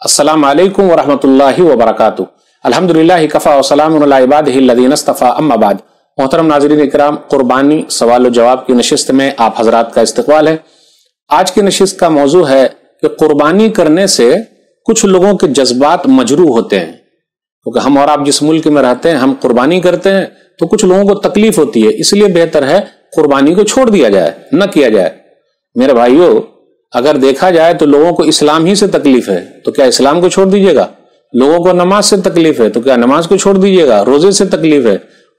अस्सलाम वालेकुम वरहमतुल्लाहि वबरकातुहू। अल्हम्दुलिल्लाह कफ़ा व सलामुन अला इबादिही अल्लज़ीना इस्तफ़ा, अम्मा बाद। मोहतरम नाज़रीन इकराम, कुर्बानी सवाल व जवाब की नशिस्त में आप हजरात का इस्तक़बाल है। आज की नशिस्त का मौजू है कि कुर्बानी करने से कुछ लोगों के जज्बात मजरूह होते हैं, क्योंकि हम और आप जिस मुल्क में रहते हैं, हम कुर्बानी करते हैं तो कुछ लोगों को तकलीफ होती है, इसलिए बेहतर है कुर्बानी को छोड़ दिया जाए, न किया जाए। मेरे भाइयों, अगर देखा जाए तो लोगों को इस्लाम ही से तकलीफ है, तो क्या इस्लाम को छोड़ दीजिएगा? लोगों को नमाज से तकलीफ है, तो क्या नमाज को छोड़ दीजिएगा? रोजे से तकलीफ है,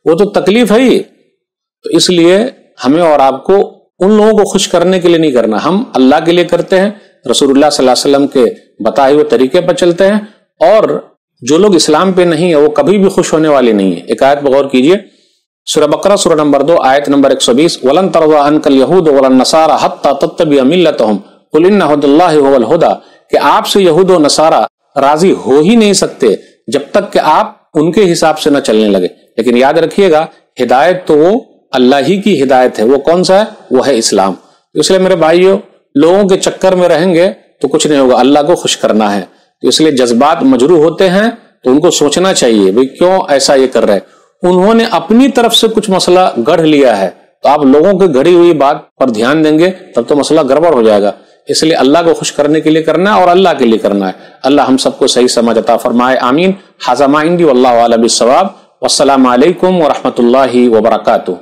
वो तो तकलीफ है ही। तो इसलिए हमें और आपको उन लोगों को खुश करने के लिए नहीं करना, हम अल्लाह के लिए करते हैं, रसूलुल्लाह सल्लल्लाहु अलैहि वसल्लम के बताए हुए तरीके पर चलते हैं। और जो लोग इस्लाम पे नहीं है वो कभी भी खुश होने वाले नहीं है। एक आयत पर गौर कीजिए, सूरह बकरा सूरह नंबर 2 आयत नंबर 120, वलन तरज़ा अन्कल यहूद वलन नसारा हत्ता तत्तबिअ मिल्लतहुम कुल इन्न हुदल्लाहि हुवल हुदा, कि आपसे यहूद और नसारा राजी हो ही नहीं सकते जब तक कि आप उनके हिसाब से न चलने लगे। लेकिन याद रखिएगा, हिदायत तो वो अल्लाह ही की हिदायत है। वो कौन सा है? वो है इस्लाम। इसलिए मेरे भाइयों, लोगों के चक्कर में रहेंगे तो कुछ नहीं होगा, अल्लाह को खुश करना है। तो इसलिए जज्बात मजरूह होते हैं तो उनको सोचना चाहिए, भाई क्यों ऐसा ये कर रहे हैं। उन्होंने अपनी तरफ से कुछ मसला गढ़ लिया है, तो आप लोगों की गढ़ी हुई बात पर ध्यान देंगे तब तो मसला गड़बड़ हो जाएगा। इसलिए अल्लाह को खुश करने के लिए करना है और अल्लाह के लिए करना है। अल्लाह हम सबको सही समझ अता फरमाए, आमीन। हाज़ा मा इंदी वल्लाहु अअलम बिस्सवाब। वस्सलामु अलैकुम वरहमतुल्लाहि वबरकातुहू।